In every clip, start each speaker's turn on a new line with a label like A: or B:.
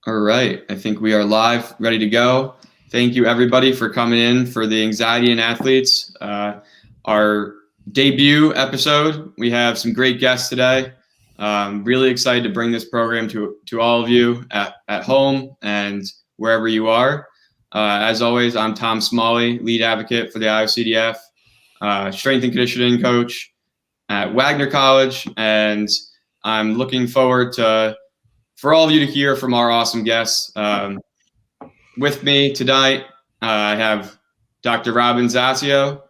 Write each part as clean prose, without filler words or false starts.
A: All right, I think we are live, ready to go. Thank you, everybody, for coming in for the Anxiety in Athletes, our debut episode. We have some great guests today. Really excited to bring this program to all of you at home and wherever you are. As always, I'm Tom Smalley, lead advocate for the IOCDF, strength and conditioning coach at Wagner College, and I'm looking forward for all of you to hear from our awesome guests. With me tonight, I have Dr. Robin Zasio.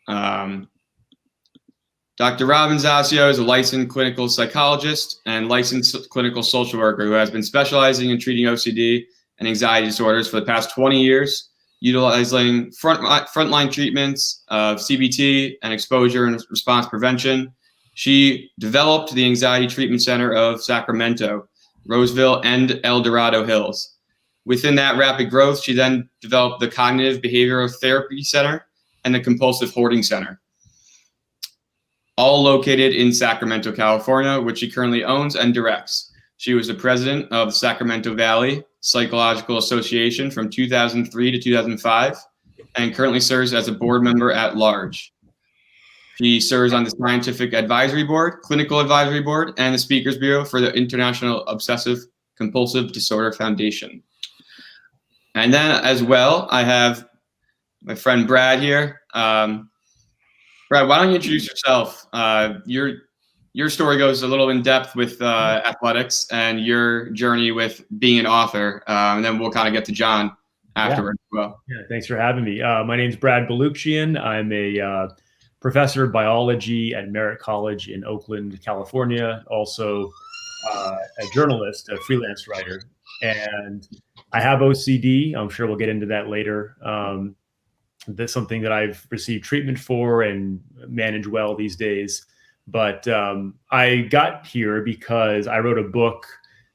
A: Dr. Robin Zasio is a licensed clinical psychologist and licensed clinical social worker who has been specializing in treating OCD and anxiety disorders for the past 20 years, utilizing frontline treatments of CBT and exposure and response prevention. She developed the Anxiety Treatment Center of Sacramento, Roseville, and El Dorado Hills. Within that rapid growth, she then developed the Cognitive Behavioral Therapy Center and the Compulsive Hoarding Center, all located in Sacramento, California, which she currently owns and directs. She was the president of the Sacramento Valley Psychological Association from 2003 to 2005 and currently serves as a board member at large. She serves on the Scientific Advisory Board, Clinical Advisory Board, and the Speakers Bureau for the International Obsessive Compulsive Disorder Foundation. And then as well, I have my friend Brad here. Brad, why don't you introduce yourself? Your story goes a little in depth with athletics and your journey with being an author, and then we'll kind of get to John afterwards as well.
B: Yeah, thanks for having me. My name's Brad Balukjian. I'm a professor of biology at Merritt College in Oakland, California. Also a journalist, a freelance writer, and I have OCD. I'm sure we'll get into that later. That's something that I've received treatment for and manage well these days. But I got here because I wrote a book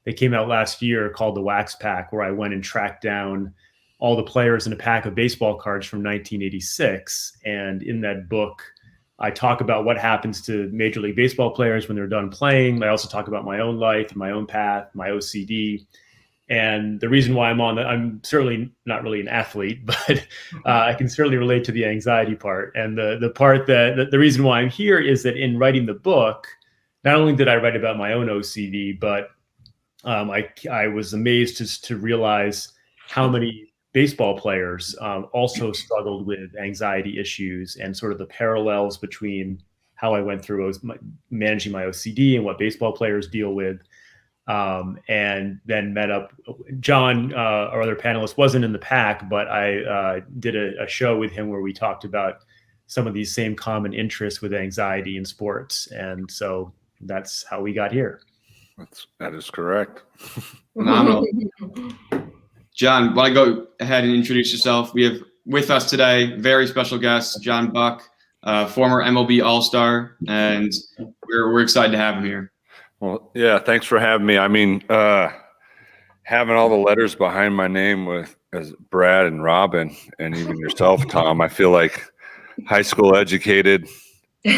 B: that came out last year called The Wax Pack, where I went and tracked down all the players in a pack of baseball cards from 1986. And in that book, I talk about what happens to Major League Baseball players when they're done playing. I also talk about my own life, my own path, my OCD. And the reason why I'm certainly not really an athlete, but I can certainly relate to the anxiety part. And the part that the reason why I'm here is that in writing the book, not only did I write about my own OCD, but I was amazed to realize how many baseball players also struggled with anxiety issues and sort of the parallels between how I went through managing my OCD and what baseball players deal with. And then met up. John, our other panelist, wasn't in the pack, but I did a show with him where we talked about some of these same common interests with anxiety in sports. And so that's how we got here.
C: That is correct.
A: Phenomenal. John, why don't you go ahead and introduce yourself? We have with us today very special guest, John Buck, former MLB All-Star, and we're excited to have him here.
C: Well, yeah, thanks for having me. I mean, having all the letters behind my name as Brad and Robin and even yourself, Tom, I feel like high school educated. You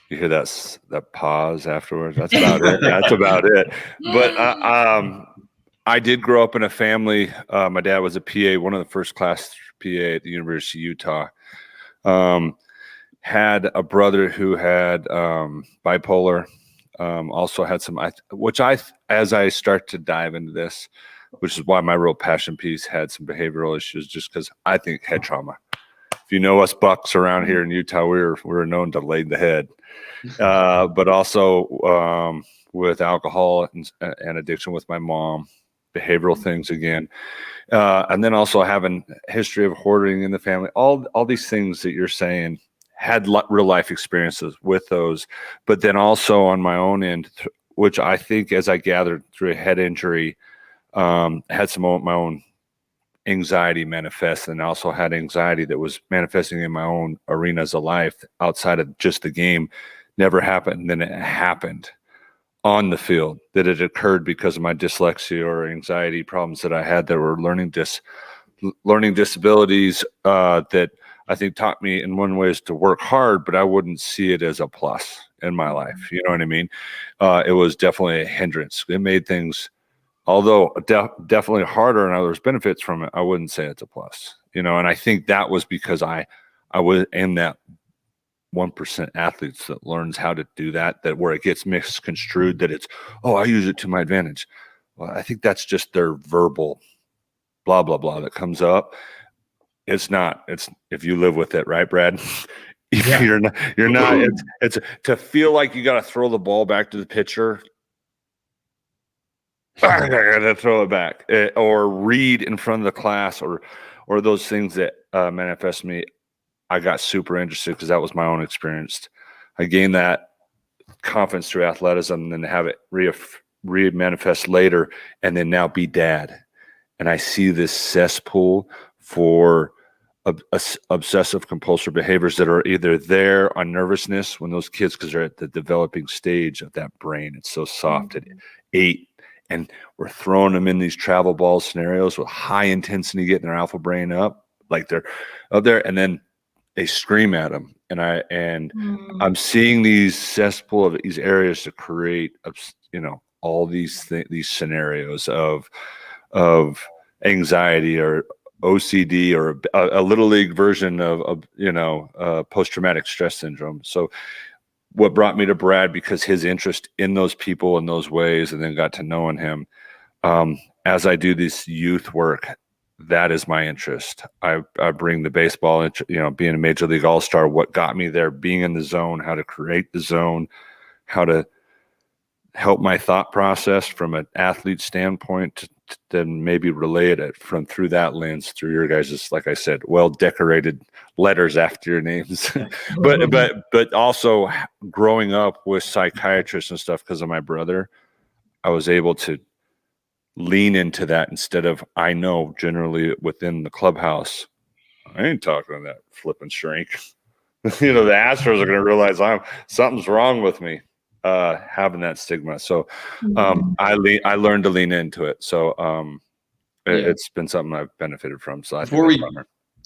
C: hear that pause afterwards? That's about it. That's about it. But I did grow up in a family. My dad was a PA, one of the first class PA at the University of Utah. Had a brother who had bipolar. Also had some, as I start to dive into this, which is why my real passion piece had some behavioral issues, just because I think head trauma. If you know us Bucks around here in Utah, we're known to lay the head, but also with alcohol and addiction with my mom, behavioral things again, and then also having a history of hoarding in the family. All these things that you're saying. Had real life experiences with those, but then also on my own end, which I think as I gathered through a head injury, had some of my own anxiety manifest, and also had anxiety that was manifesting in my own arenas of life outside of just the game. Never happened. Then it happened on the field, that it occurred because of my dyslexia or anxiety problems that I had that were learning disabilities that I think taught me in one way is to work hard, but I wouldn't see it as a plus in my life. You know what I mean? It was definitely a hindrance. It made things although definitely harder and there's benefits from it, I wouldn't say it's a plus, and I think that was because I was in that 1% athletes that learns how to do that where it gets misconstrued that it's, oh, I use it to my advantage. Well, I think that's just their verbal blah, blah, blah that comes up. It's not, it's if you live with it, right, Brad?
B: Yeah.
C: you're not, it's to feel like you got to throw the ball back to the pitcher. I gotta throw it back, or read in front of the class, or those things that manifest me. I got super interested because that was my own experience. I gained that confidence through athleticism, and then have it re-manifest later, and then now be dad. And I see this cesspool for obsessive compulsive behaviors that are either there on nervousness when those kids, because they're at the developing stage of that brain, it's so soft at 8. And we're throwing them in these travel ball scenarios with high intensity, getting their alpha brain up, like they're up there, and then they scream at them. And I'm seeing these cesspool of these areas to create, all these scenarios of anxiety or OCD or a little league version of post-traumatic stress syndrome. So what brought me to Brad, because his interest in those people in those ways, and then got to knowing him, as I do this youth work, that is my interest. I bring the baseball, being a major league all-star, what got me there, being in the zone, how to create the zone, how to help my thought process from an athlete standpoint to then maybe relay it through that lens, through your guys', like I said, well-decorated letters after your names. but also growing up with psychiatrists and stuff because of my brother, I was able to lean into that instead of, I know generally within the clubhouse, I ain't talking to that flipping shrink. The Astros are going to realize something's wrong with me. Having that stigma. So I learned to lean into it. So it's been something I've benefited from. So
A: before we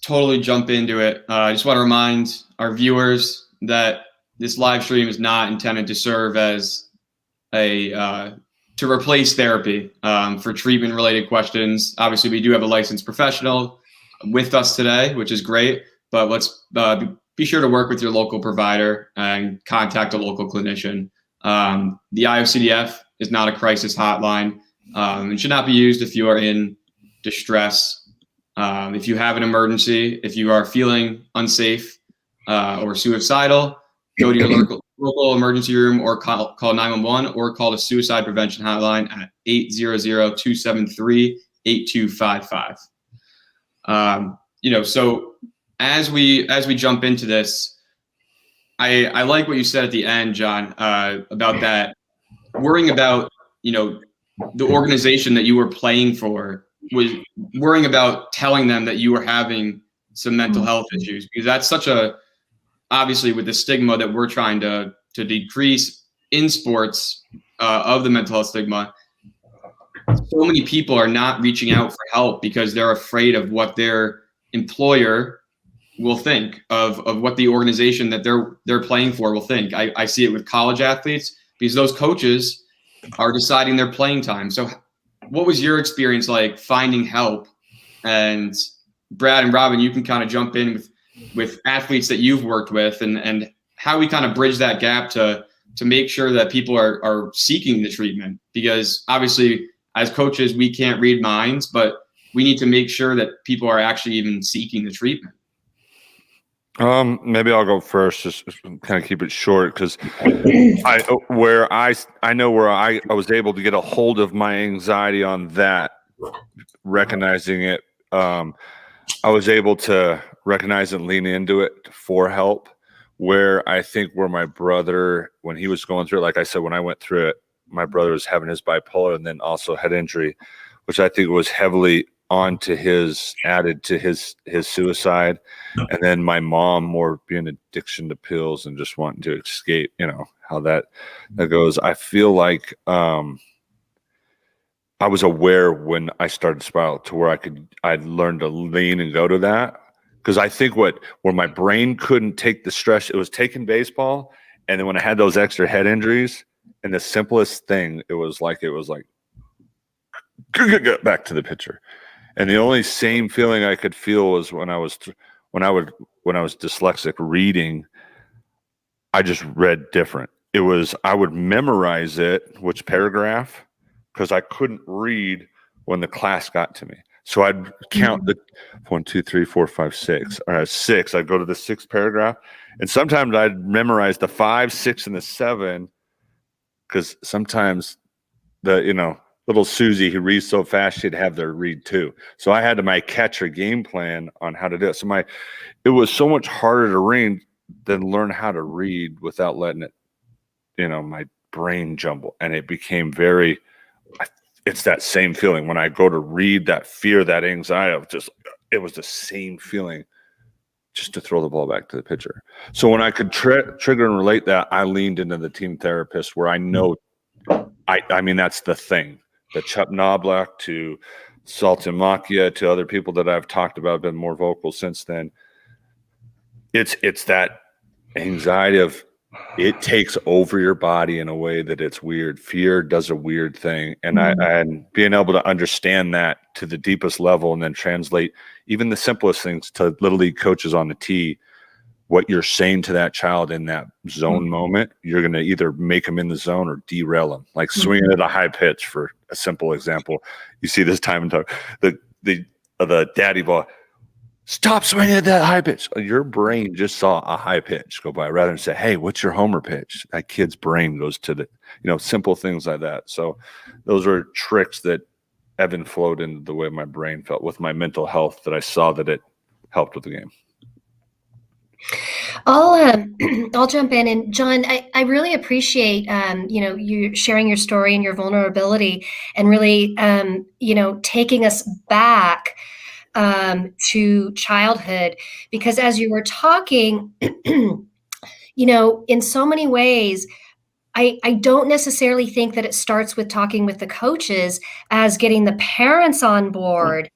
A: totally jump into it, I just want to remind our viewers that this live stream is not intended to serve as to replace therapy for treatment related questions. Obviously, we do have a licensed professional with us today, which is great, but let's be sure to work with your local provider and contact a local clinician. The IOCDF is not a crisis hotline. It should not be used if you are in distress. If you have an emergency, if you are feeling unsafe or suicidal, go to your local emergency room or call 911 or call the suicide prevention hotline at 800-273-8255. So as we jump into this, I like what you said at the end, John, about that worrying about, the organization that you were playing for, was worrying about telling them that you were having some mental health issues, because that's such obviously with the stigma that we're trying to decrease in sports of the mental health stigma. So many people are not reaching out for help because they're afraid of what their employer will think, of what the organization that they're playing for will think. I see it with college athletes because those coaches are deciding their playing time. So what was your experience like finding help? And Brad and Robin, you can kind of jump in with athletes that you've worked with and how we kind of bridge that gap to make sure that people are seeking the treatment, because obviously as coaches, we can't read minds, but we need to make sure that people are actually even seeking the treatment.
C: Maybe I'll go first, just kind of keep it short, because I know where I was able to get a hold of my anxiety on that, recognizing it. I was able to recognize and lean into it for help, where I think where my brother, when he was going through it, like I said, when I went through it, my brother was having his bipolar and then also head injury, which I think was heavily added to his suicide. And then my mom more being addiction to pills and just wanting to escape, how that goes. I feel like I was aware when I started to spiral to where I'd learned to lean and go to that. Because I think where my brain couldn't take the stress, it was taking baseball. And then when I had those extra head injuries, and the simplest thing, it was like back to the picture. And the only same feeling I could feel was when I was dyslexic reading, I just read different. I would memorize it, which paragraph, because I couldn't read when the class got to me. So I'd count the 1, 2, 3, 4, 5, 6. Or 6. I'd go to the 6th paragraph. And sometimes I'd memorize the 5, 6, and the 7, because sometimes little Susie who reads so fast, she'd have their read too. So I had my catch-her game plan on how to do it. So it was so much harder to read than learn how to read without letting it, my brain jumble. And it became it's that same feeling when I go to read, that fear, that anxiety of it was the same feeling just to throw the ball back to the pitcher. So when I could trigger and relate that, I leaned into the team therapist where I know, I mean, that's the thing. The Chuck Knobloch to Sultan Makia to other people that I've talked about, been more vocal since then. It's that anxiety of it takes over your body in a way that it's weird. Fear does a weird thing. And and being able to understand that to the deepest level and then translate even the simplest things to little league coaches on the tee, what you're saying to that child in that zone moment, you're going to either make them in the zone or derail them. Like swinging at a high pitch, for a simple example. You see this time and time, the daddy ball, stop swinging at that high pitch. Your brain just saw a high pitch go by, rather than say, hey, what's your homer pitch? That kid's brain goes to the, simple things like that. So those are tricks that ebb and flowed into the way my brain felt with my mental health, that I saw that it helped with the game.
D: I'll jump in. And John, I really appreciate, you sharing your story and your vulnerability and really, taking us back to childhood, because as you were talking, in so many ways, I don't necessarily think that it starts with talking with the coaches as getting the parents on board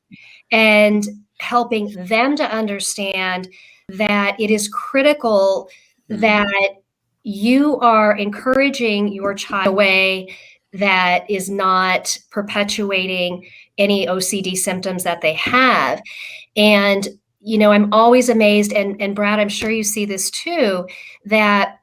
D: and helping them to understand that it is critical that you are encouraging your child in a way that is not perpetuating any OCD symptoms that they have. And, I'm always amazed, and Brad, I'm sure you see this too, that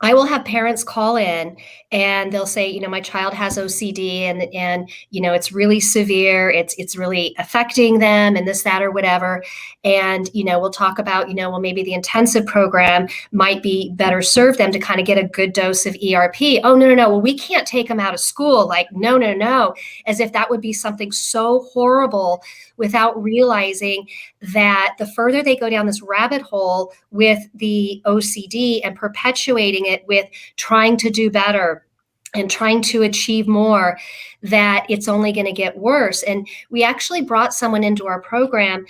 D: I will have parents call in and they'll say, my child has OCD and it's really severe. It's really affecting them and this, that, or whatever. And, we'll talk about, well, maybe the intensive program might be better serve them to kind of get a good dose of ERP. Oh, no. Well, we can't take them out of school. Like, no. As if that would be something so horrible, without realizing that the further they go down this rabbit hole with the OCD and perpetuating it with trying to do better and trying to achieve more, that it's only going to get worse. And we actually brought someone into our program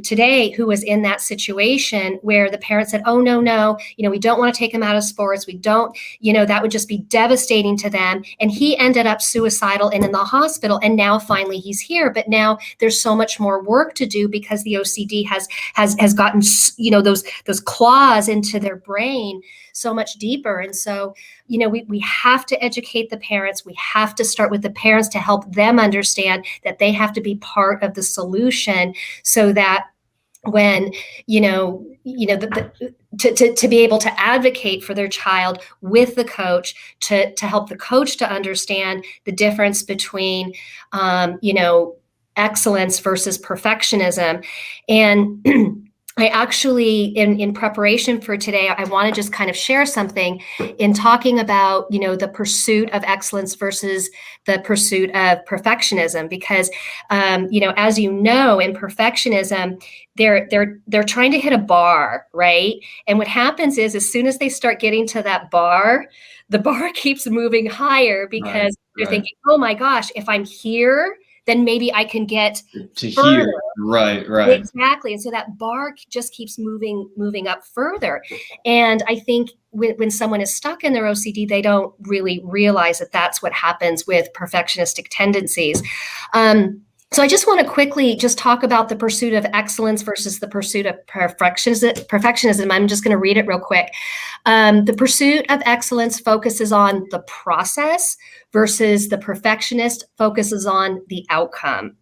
D: today who was in that situation where the parents said, oh, no, we don't want to take him out of sports. We don't, that would just be devastating to them. And he ended up suicidal and in the hospital. And now finally he's here. But now there's so much more work to do because the OCD has gotten, those claws into their brain so much deeper. And so, we have to educate the parents. We have to start with the parents to help them understand that they have to be part of the solution, so that when, to be able to advocate for their child with the coach, to help the coach to understand the difference between, excellence versus perfectionism. And I actually, in preparation for today, I want to just kind of share something in talking about, the pursuit of excellence versus the pursuit of perfectionism, because, as in perfectionism, they're trying to hit a bar, right? And what happens is, as soon as they start getting to that bar, the bar keeps moving higher, because they're thinking, oh my gosh, if I'm here, then maybe I can get
A: to
D: further.
A: here. Right.
D: Exactly. And so that bar just keeps moving up further. And I think when someone is stuck in their OCD, they don't really realize that that's what happens with perfectionistic tendencies. So I just want to quickly just talk about the pursuit of excellence versus the pursuit of perfectionism. I'm just going to read it real quick. The pursuit of excellence focuses on the process versus the perfectionist focuses on the outcome.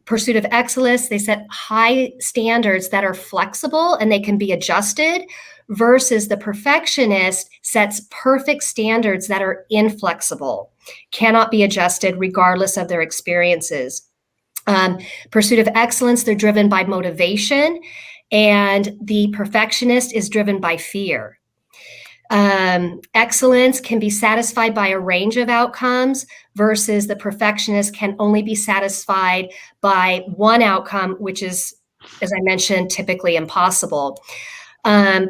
D: Pursuit of excellence, they set high standards that are flexible and they can be adjusted, versus the perfectionist sets perfect standards that are inflexible, cannot be adjusted regardless of their experiences. Pursuit of excellence, they're driven by motivation, and the perfectionist is driven by fear. Excellence can be satisfied by a range of outcomes, versus the perfectionist can only be satisfied by one outcome, which is, as I mentioned, typically impossible.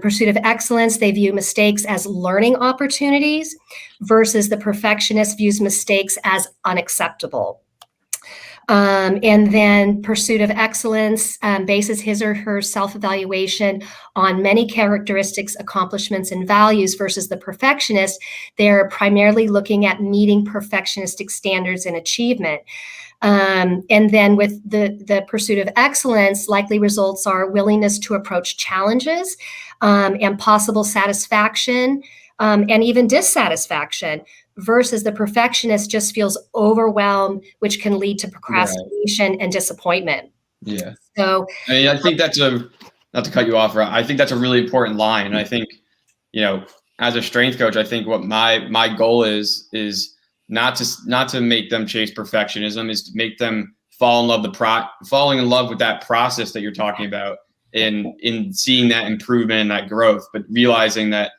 D: Pursuit of excellence, they view mistakes as learning opportunities, versus the perfectionist views mistakes as unacceptable. And then pursuit of excellence bases his or her self-evaluation on many characteristics, accomplishments, and values, versus the perfectionist. They're primarily looking at meeting perfectionistic standards and achievement. And then with the pursuit of excellence, likely results are willingness to approach challenges and possible satisfaction and even dissatisfaction, versus the perfectionist just feels overwhelmed, which can lead to procrastination and disappointment.
A: Yeah.
D: So
A: I mean, I think that's not to cut you off, I think that's a really important line. And I think, as a strength coach, I think what my goal is not to make them chase perfectionism, is to make them falling in love with that process that you're talking about, in seeing that improvement and that growth, but realizing that,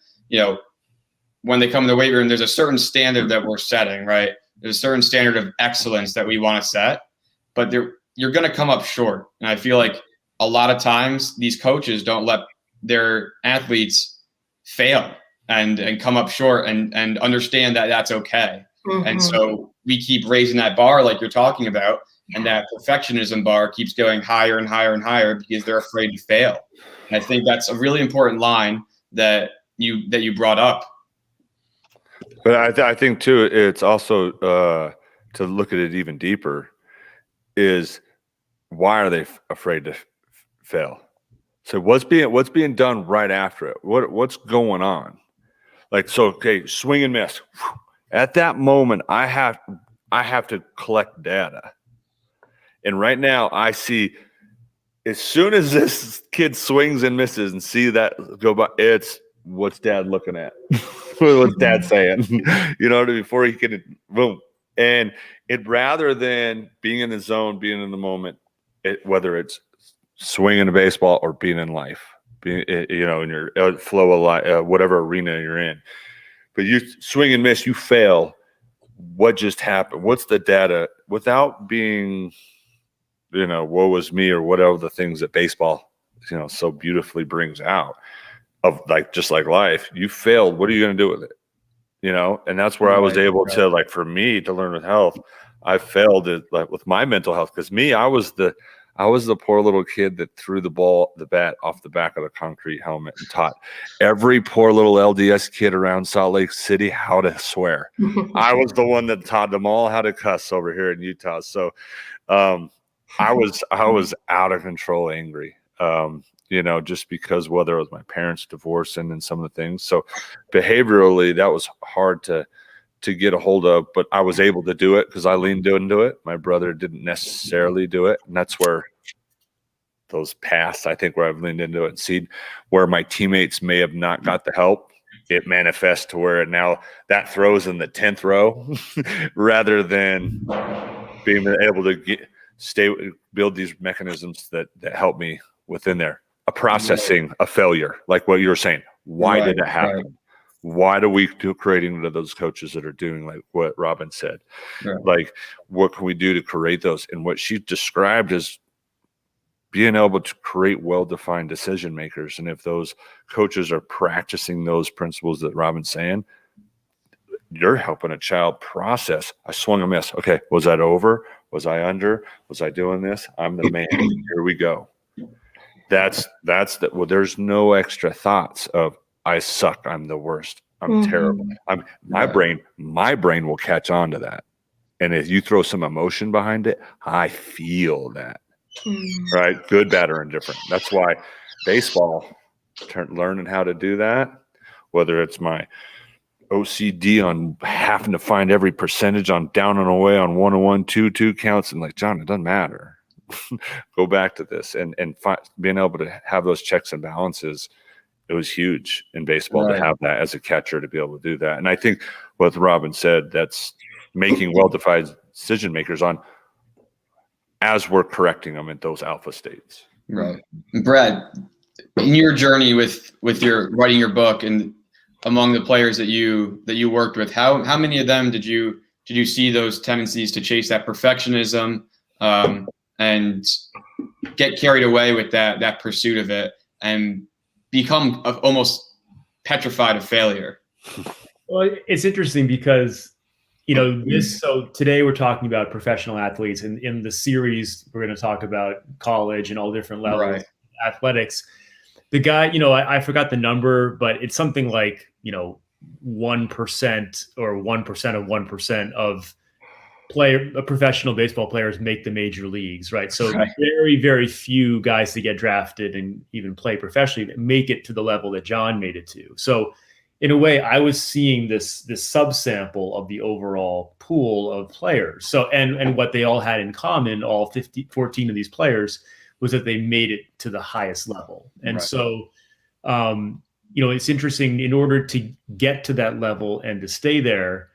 A: when they come in the weight room, there's a certain standard that we're setting, right? There's a certain standard of excellence that we want to set, but you're going to come up short. And I feel like a lot of times these coaches don't let their athletes fail and come up short and understand that that's okay. Mm-hmm. And so we keep raising that bar like you're talking about, and that perfectionism bar keeps going higher and higher and higher because they're afraid to fail. And I think that's a really important line that you brought up.
C: But I think too, it's also to look at it even deeper, is why are they afraid to fail? So what's being done right after it? What's going on? Like, so, okay, swing and miss. At that moment, I have to collect data. And right now I see, as soon as this kid swings and misses and see that go by, it's what's dad looking at? What's dad saying? Before he can, boom. And it, rather than being in the zone, being in the moment, whether it's swinging a baseball or being in life, being, in your flow of life, whatever arena you're in, but you swing and miss, you fail. What just happened? What's the data? Without being, woe was me, or whatever the things that baseball, so beautifully brings out. Of just like life, you failed. What are you going to do with it? And that's where I was able to, for me to learn with health, I failed it with my mental health, because I was the poor little kid that threw the bat off the back of the concrete helmet and taught every poor little LDS kid around Salt Lake City how to swear. I was the one that taught them all how to cuss over here in Utah. So I was out of control angry. Just because whether it was my parents divorcing and some of the things. So behaviorally, that was hard to get a hold of, but I was able to do it because I leaned into it. My brother didn't necessarily do it. And that's where those past, I think, where I've leaned into it and seen where my teammates may have not got the help, it manifests to where now that throws in the 10th row rather than being able to build these mechanisms that help me within there. A processing a failure, like what you were saying. Why did it happen? Right. Why do we creating into those coaches that are doing like what Robin said? Right. Like, what can we do to create those? And what she described is being able to create well-defined decision makers. And if those coaches are practicing those principles that Robin's saying, you're helping a child process. I swung a miss. Okay, was that over? Was I under? Was I doing this? I'm the man. Here we go. That's well, there's no extra thoughts of I suck, I'm the worst, I'm terrible. My brain will catch on to that. And if you throw some emotion behind it, I feel that.
D: Mm.
C: Right? Good, bad, or indifferent. That's why baseball, learning how to do that, whether it's my OCD on having to find every percentage on down and away on 1-1, 2-2 counts, and like, John, it doesn't matter. Go back to this and being able to have those checks and balances. It was huge in baseball to have that as a catcher, to be able to do that. And I think what Robin said, that's making well-defined decision makers on as we're correcting them in those alpha states.
A: Right. Brad, in your journey with your writing your book and among the players that you worked with, how many of them did you see those tendencies to chase that perfectionism and get carried away with that pursuit of it and become almost petrified of failure?
B: Well, it's interesting because, so today we're talking about professional athletes, and in the series, we're going to talk about college and all different levels of athletics. The guy, I forgot the number, but it's something like, 1% or 1% of 1% of professional baseball players make the major leagues, right? So very, very few guys that get drafted and even play professionally make it to the level that John made it to. So in a way, I was seeing this subsample of the overall pool of players. So, and what they all had in common, all 14 of these players, was that they made it to the highest level. And so, it's interesting, in order to get to that level and to stay there,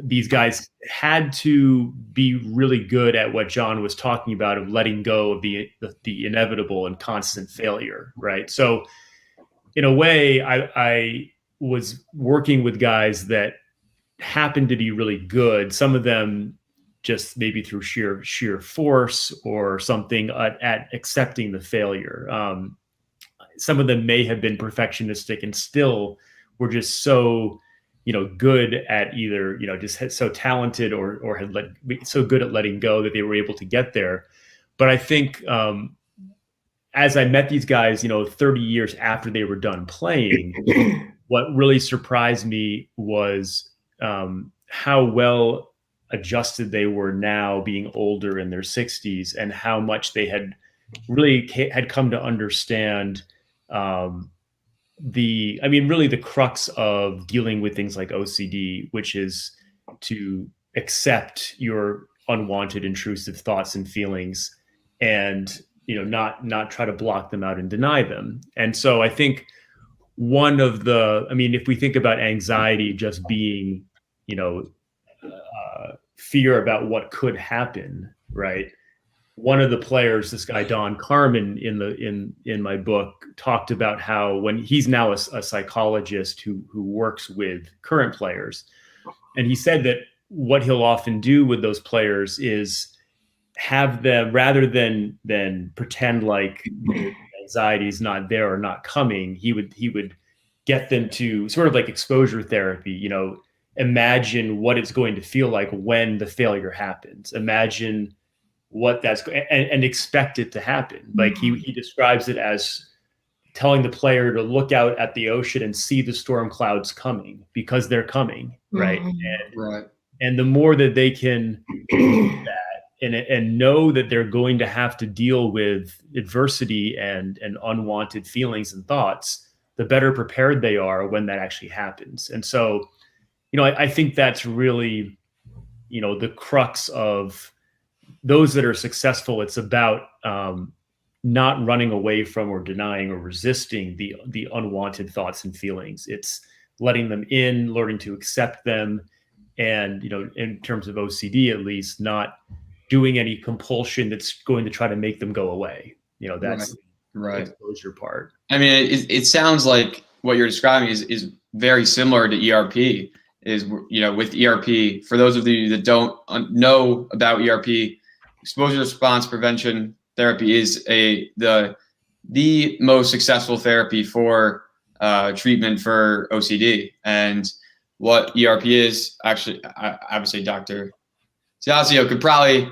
B: these guys had to be really good at what John was talking about, of letting go of the inevitable and constant failure, right? So in a way, I was working with guys that happened to be really good. Some of them just maybe through sheer force or something at accepting the failure. Some of them may have been perfectionistic and still were just so, good at either, just so talented or had so good at letting go that they were able to get there. But I think as I met these guys, 30 years after they were done playing, what really surprised me was how well adjusted they were now, being older in their 60s, and how much they had really come to understand really the crux of dealing with things like OCD, which is to accept your unwanted, intrusive thoughts and feelings, and not try to block them out and deny them. And so I think if we think about anxiety just being, fear about what could happen, right? One of the players, this guy Don Carmen in my book, talked about how, when he's now a psychologist who works with current players, and he said that what he'll often do with those players is have them, rather than pretend like anxiety is not there or not coming, he would get them to sort of like exposure therapy, imagine what it's going to feel like when the failure happens. Imagine what that's and expect it to happen. Like he describes it as telling the player to look out at the ocean and see the storm clouds coming, because they're coming, right? And the more that they can do that and know that they're going to have to deal with adversity and unwanted feelings and thoughts, the better prepared they are when that actually happens. And so, I think that's really, the crux of those that are successful. It's about not running away from or denying or resisting the unwanted thoughts and feelings. It's letting them in, learning to accept them, and in terms of OCD, at least, not doing any compulsion that's going to try to make them go away. That's the exposure part.
A: I mean, it sounds like what you're describing is very similar to ERP. With ERP, for those of you that don't know about ERP, exposure response prevention therapy is the most successful therapy for treatment for OCD. And what ERP is, actually, I would say Dr. Zasio could probably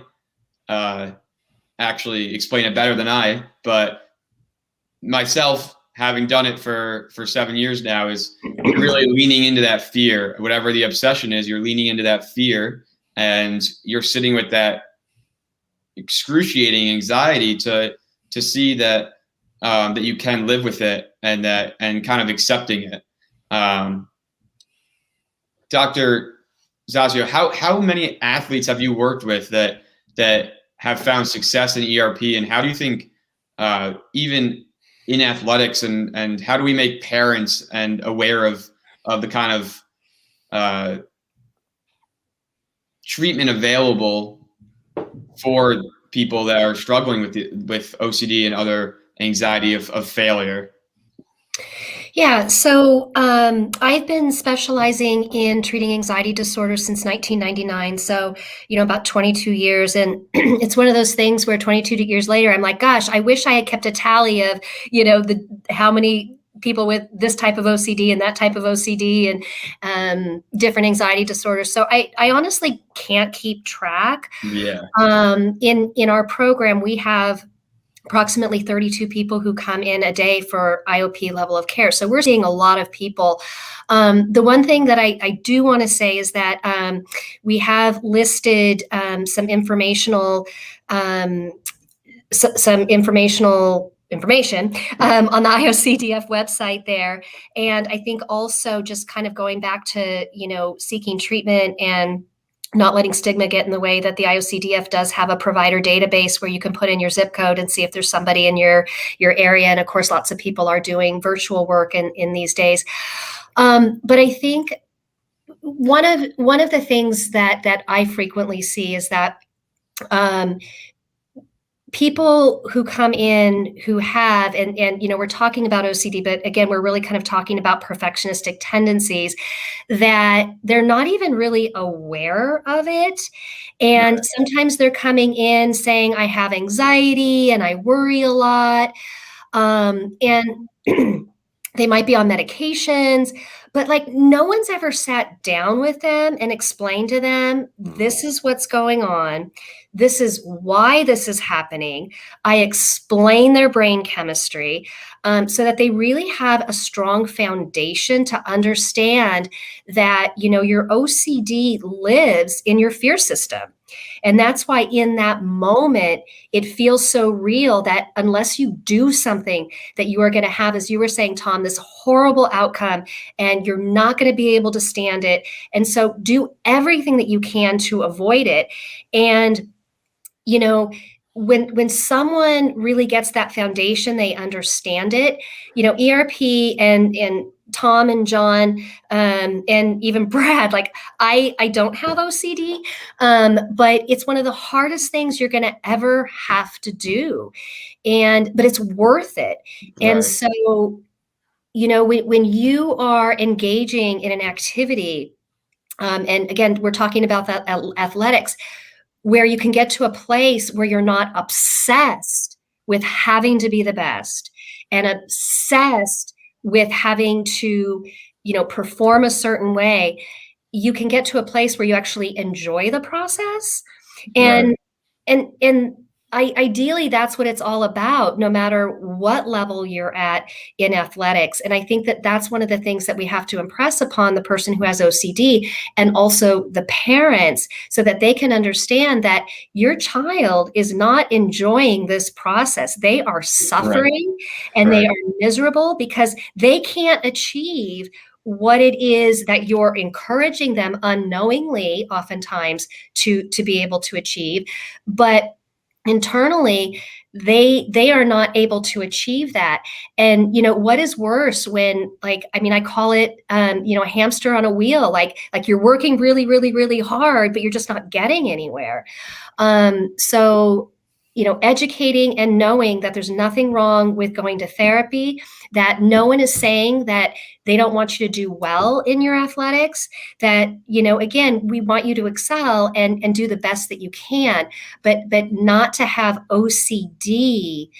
A: actually explain it better than I, but myself, having done it for 7 years now, is really leaning into that fear. Whatever the obsession is, you're leaning into that fear and you're sitting with that excruciating anxiety to see that that you can live with it, and kind of accepting it. Dr. Zasio, how many athletes have you worked with that have found success in ERP, and how do you think even in athletics, and how do we make parents and aware of the kind of treatment available for people that are struggling with OCD and other anxiety of failure?
D: Yeah, so I've been specializing in treating anxiety disorders since 1999. So, about 22 years. And it's one of those things where 22 years later, I'm like, gosh, I wish I had kept a tally of, how many people with this type of OCD and that type of OCD and different anxiety disorders. So I honestly can't keep track.
A: Yeah.
D: In our program, we have approximately 32 people who come in a day for IOP level of care. So we're seeing a lot of people. The one thing that I do want to say is that we have listed some informational information on the IOCDF website there. And I think also just kind of going back to, seeking treatment and not letting stigma get in the way, that the IOCDF does have a provider database where you can put in your zip code and see if there's somebody in your area. And of course, lots of people are doing virtual work in these days. But I think one of the things that I frequently see is that people who come in who have, and we're talking about OCD, but again, we're really kind of talking about perfectionistic tendencies, that they're not even really aware of it. And sometimes they're coming in saying, I have anxiety and I worry a lot. And they might be on medications, but like no one's ever sat down with them and explained to them, this is what's going on. This is why this is happening. I explain their brain chemistry so that they really have a strong foundation to understand that, your OCD lives in your fear system. And that's why in that moment, it feels so real that unless you do something, that you are going to have, as you were saying, Tom, this horrible outcome, and you're not going to be able to stand it. And so do everything that you can to avoid it. And when someone really gets that foundation, they understand it, ERP and Tom and John and even Brad, like I don't have OCD, but it's one of the hardest things you're going to ever have to do. But it's worth it. Right. And so, when you are engaging in an activity, and again, we're talking about that athletics, where you can get to a place where you're not obsessed with having to be the best and obsessed with having to, perform a certain way, you can get to a place where you actually enjoy the process. And ideally, that's what it's all about, no matter what level you're at in athletics. And I think that that's one of the things that we have to impress upon the person who has OCD, and also the parents, so that they can understand that your child is not enjoying this process. They are suffering and they are miserable because they can't achieve what it is that you're encouraging them unknowingly, oftentimes, to be able to achieve. But internally, they are not able to achieve that. And what is worse when, I call it a hamster on a wheel, like you're working really, really, really hard, but you're just not getting anywhere. So educating and knowing that there's nothing wrong with going to therapy, that no one is saying that they don't want you to do well in your athletics, that, again, we want you to excel and do the best that you can, but not to have OCD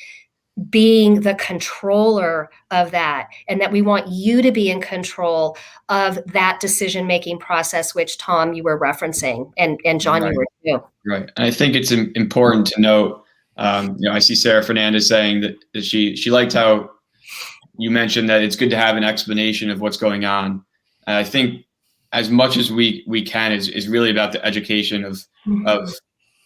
D: being the controller of that, and that we want you to be in control of that decision-making process, which, Tom, you were referencing, and John, you were too.
A: Right. And I think it's important to note, I see Sarah Fernandez saying that she liked how you mentioned that it's good to have an explanation of what's going on. And I think as much as we can is really about the education of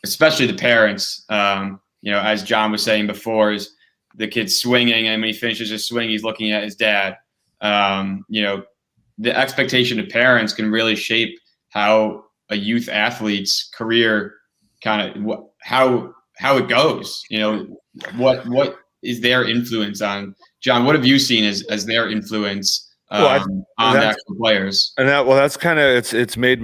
A: especially the parents. As John was saying before, is the kid's swinging, and when he finishes his swing, he's looking at his dad. The expectation of parents can really shape how a youth athlete's career how it goes. What is their influence on John? What have you seen as their influence on the actual players?
C: And that's kind of it's made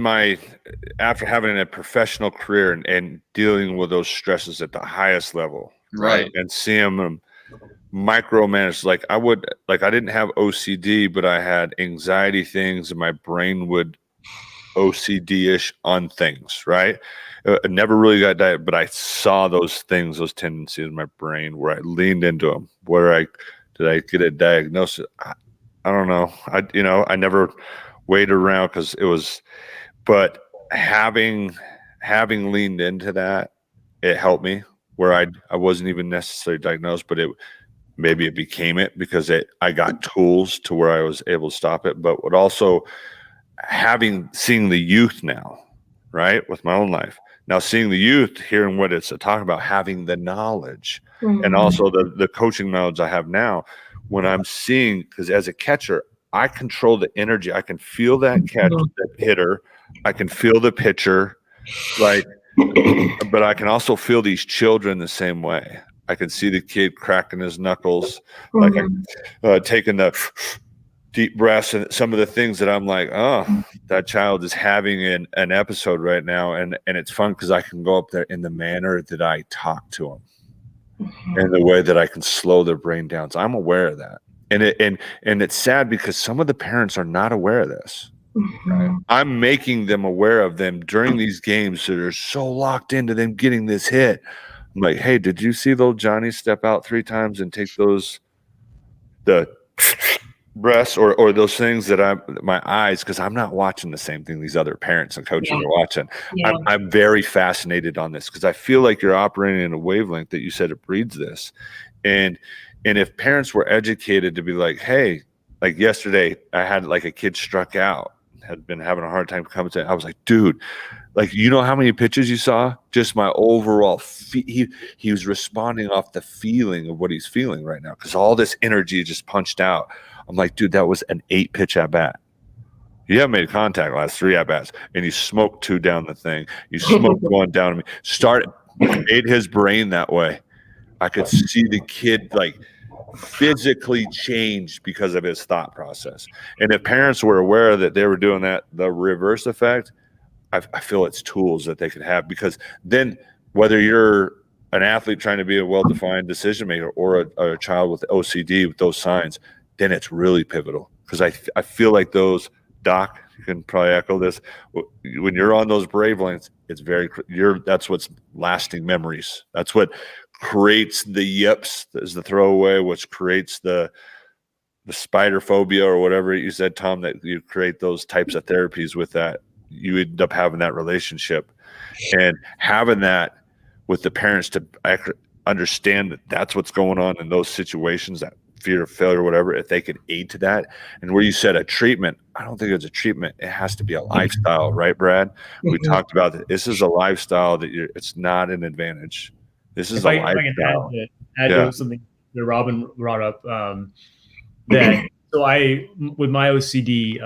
C: after having a professional career and dealing with those stresses at the highest level, right? And seeing them micromanage. I didn't have OCD, but I had anxiety things, and my brain would OCD-ish on things, right? I never really got diet, but I saw those things, those tendencies in my brain where I leaned into them. Did I get a diagnosis? I don't know. I never waited around because it was, but having leaned into that, it helped me where I wasn't even necessarily diagnosed, but maybe it became it because I got tools to where I was able to stop it. But what also seeing the youth now, right, with my own life, now seeing the youth, hearing what it's talking about, having the knowledge and also the coaching knowledge I have now, when I'm seeing, because as a catcher, I control the energy. I can feel that catch, that hitter. I can feel the pitcher, right? But I can also feel these children the same way. I can see the kid cracking his knuckles, taking the deep breaths, and some of the things that I'm like, oh, that child is having an episode right now. And it's fun because I can go up there in the manner that I talk to them and the way that I can slow their brain down. So I'm aware of that. And it's sad because some of the parents are not aware of this. Right? I'm making them aware of them during these games that are so locked into them getting this hit. I'm like, hey, did you see little Johnny step out 3 times and take the breaths or those things that my eyes, because I'm not watching the same thing these other parents and coaches are watching. Yeah. I'm very fascinated on this because I feel like you're operating in a wavelength that you said it breeds this. And if parents were educated to be like, hey, like yesterday I had like a kid struck out, had been having a hard time coming to, I was like, dude, like, you know how many pitches you saw? Just my overall, he was responding off the feeling of what he's feeling right now because all this energy just punched out. I'm like, dude, that was an 8-pitch at bat. You haven't made contact last 3 at bats, and you smoked 2 down the thing. You smoked 1 down to me. Made his brain that way. I could see the kid like physically change because of his thought process. And if parents were aware that they were doing that, the reverse effect, I feel it's tools that they could have, because then whether you're an athlete trying to be a well-defined decision maker or a child with OCD with those signs, then it's really pivotal. Because I feel like those, Doc, you can probably echo this, when you're on those wavelengths, it's that's what's lasting memories. That's what creates the yips, is the throwaway, which creates the spider phobia or whatever you said, Tom, that you create those types of therapies with that. You end up having that relationship, and having that with the parents to understand that that's what's going on in those situations, that fear of failure, whatever, if they could aid to that. And where you said a treatment, I don't think it's a treatment. It has to be a lifestyle, right, Brad? We talked about that. This is a lifestyle it's not an advantage. This is a lifestyle. If I can
B: add to something that Robin brought up, with my OCD,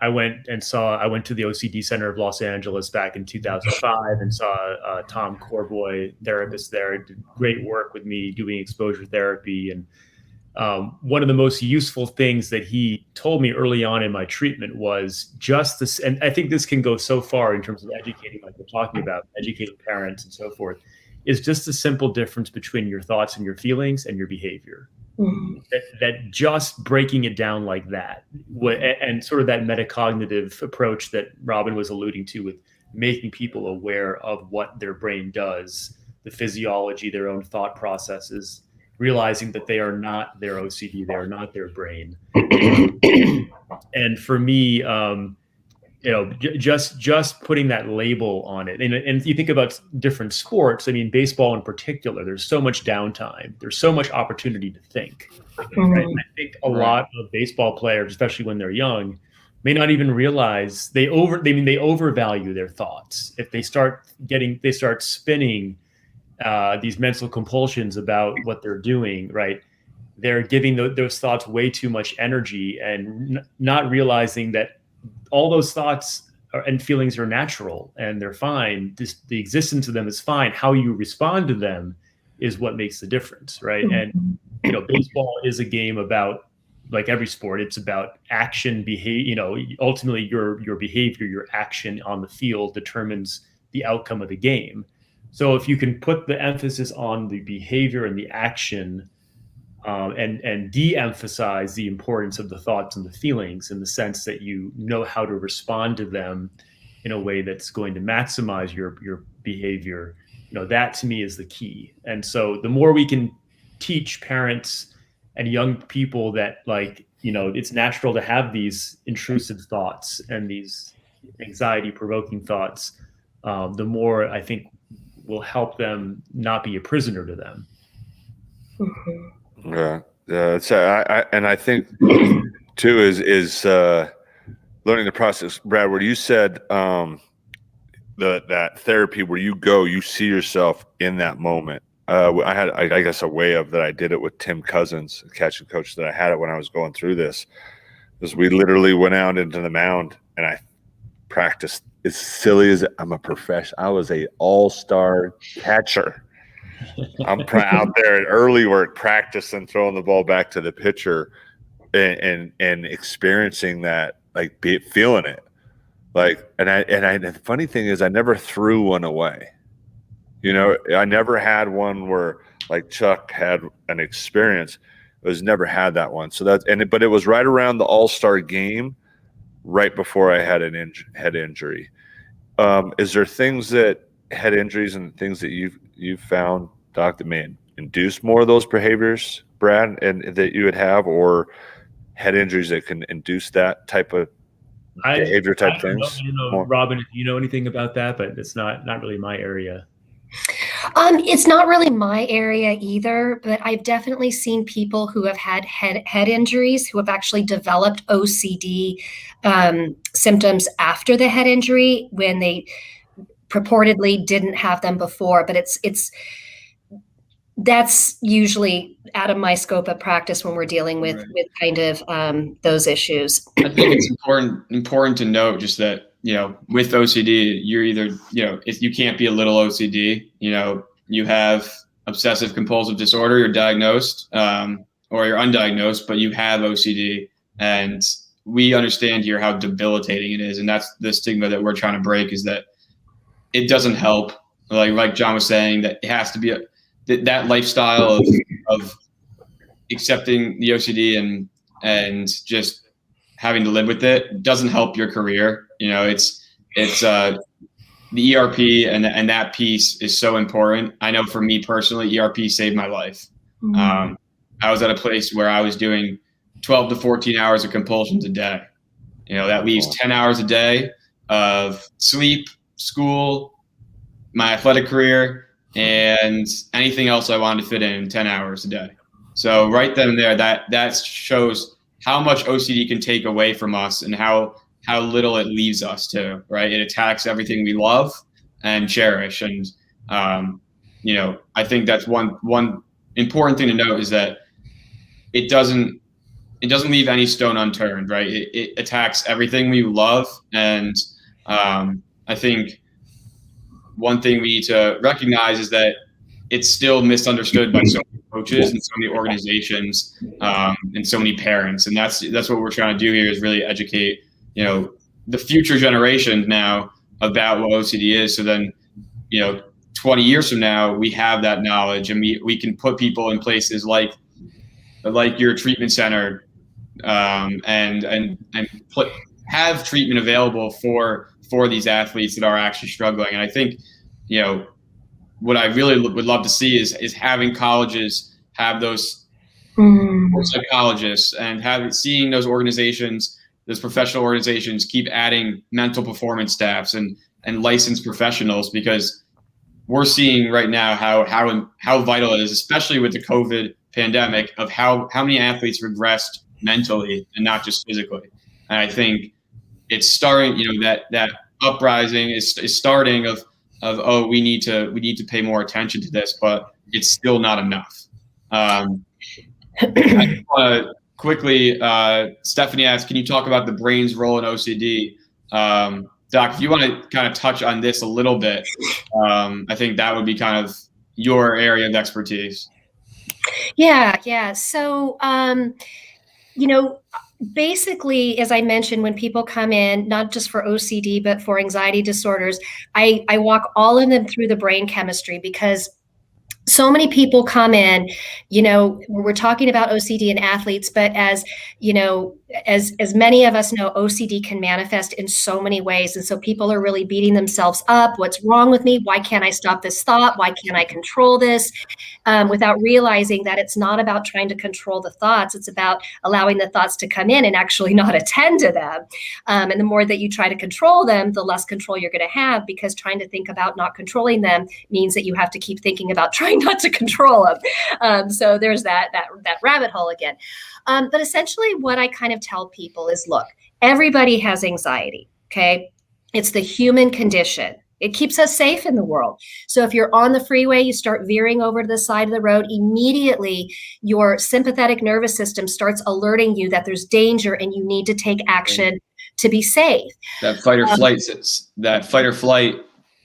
B: I went to the OCD Center of Los Angeles back in 2005 and saw Tom Corboy, therapist there, did great work with me doing exposure therapy. And one of the most useful things that he told me early on in my treatment was just this, and I think this can go so far in terms of educating, like we're talking about, educating parents and so forth, is just the simple difference between your thoughts and your feelings and your behavior. That just breaking it down like that, and sort of that metacognitive approach that Robin was alluding to, with making people aware of what their brain does, the physiology, their own thought processes, realizing that they are not their OCD, they are not their brain. And for me, just putting that label on it. And you think about different sports, I mean, baseball in particular, there's so much downtime. There's so much opportunity to think. Right? I think a lot of baseball players, especially when they're young, may not even realize they overvalue their thoughts. If they start spinning these mental compulsions about what they're doing, right? They're giving those thoughts way too much energy and not realizing that all those thoughts and feelings are natural and they're fine. The existence of them is fine. How you respond to them is what makes the difference, right? And baseball is a game about, like every sport, it's about action, ultimately your behavior, your action on the field determines the outcome of the game. So if you can put the emphasis on the behavior and the action, and de-emphasize the importance of the thoughts and the feelings, in the sense that you know how to respond to them in a way that's going to maximize your behavior, that to me is the key. And so the more we can teach parents and young people that, it's natural to have these intrusive thoughts and these anxiety-provoking thoughts, the more I think will help them not be a prisoner to them.
D: Mm-hmm.
C: Yeah. And I think too is learning the process, Brad, where you said that therapy where you see yourself in that moment. I had, I guess, a way of that I did it with Tim Cousins, a catching coach that I had it when I was going through this. Is we literally went out into the mound and I practiced. As silly as I'm a professional, I was a all-star catcher. I'm out there at early work practicing throwing the ball back to the pitcher and experiencing that, feeling it. The funny thing is I never threw one away. I never had one where like Chuck had an experience. I was never had that one. So but it was right around the All-Star game, right before I had head injury. Is there head injuries and things that you've found, Doc, that may induce more of those behaviors, Brad, and that you would have, or head injuries that can induce that type of behavior type things?
B: I don't know, Robin, if you know anything about that, but it's not really my area.
D: It's not really my area either, but I've definitely seen people who have had head injuries who have actually developed OCD symptoms after the head injury when they purportedly didn't have them before. But that's usually out of my scope of practice when we're dealing with kind of those issues.
A: I think it's important to note just that, with OCD, you're either, if you can't be a little OCD, you have obsessive compulsive disorder, you're diagnosed, or you're undiagnosed, but you have OCD. And we understand here how debilitating it is. And that's the stigma that we're trying to break, is that it doesn't help. Like John was saying, that it has to be that lifestyle of accepting the OCD and just having to live with it doesn't help your career. It's the ERP and that piece is so important. I know for me personally, ERP saved my life. Mm-hmm. I was at a place where I was doing 12 to 14 hours of compulsions a day. That leaves 10 hours a day of sleep, school, my athletic career, and anything else I wanted to fit in 10 hours a day. So right then and there, that shows how much OCD can take away from us and how little it leaves us to, right? It attacks everything we love and cherish. And, I think that's one important thing to note, is that it doesn't leave any stone unturned, right? It attacks everything we love. And I think one thing we need to recognize is that it's still misunderstood by so many coaches and so many organizations, and so many parents. And that's what we're trying to do here, is really educate, the future generation now about what OCD is. So then, 20 years from now, we have that knowledge, and we can put people in places like your treatment center, and have treatment available for these athletes that are actually struggling. And I think, what I really would love to see is having colleges have those psychologists, and seeing those organizations, those professional organizations, keep adding mental performance staffs and licensed professionals, because we're seeing right now how vital it is, especially with the COVID pandemic, of how many athletes regressed mentally and not just physically. And I think it's starting, that uprising is starting of oh, we need to pay more attention to this, but it's still not enough. I want to quickly, Stephanie asked, can you talk about the brain's role in OCD? Doc, if you want to kind of touch on this a little bit, I think that would be kind of your area of expertise.
D: Yeah. So, basically, as I mentioned, when people come in, not just for OCD, but for anxiety disorders, I walk all of them through the brain chemistry, because so many people come in, we're talking about OCD in athletes, but as many of us know, OCD can manifest in so many ways. And so people are really beating themselves up. What's wrong with me? Why can't I stop this thought? Why can't I control this? Without realizing that it's not about trying to control the thoughts. It's about allowing the thoughts to come in and actually not attend to them. And the more that you try to control them, the less control you're going to have, because trying to think about not controlling them means that you have to keep thinking about trying not to control them. So there's that rabbit hole again. But essentially what I kind of tell people is, look, everybody has anxiety, okay? It's the human condition. It keeps us safe in the world. So if you're on the freeway, you start veering over to the side of the road, immediately your sympathetic nervous system starts alerting you that there's danger and you need to take action to be safe.
A: That fight or flight.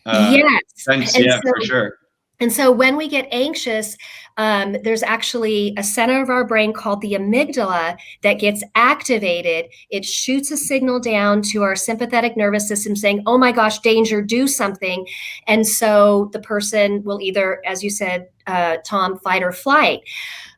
D: Yes.
A: Sense, yeah, for sure.
D: And so when we get anxious, there's actually a center of our brain called the amygdala that gets activated. It shoots a signal down to our sympathetic nervous system saying, oh my gosh, danger, do something. And so the person will either, as you said, Tom, fight or flight.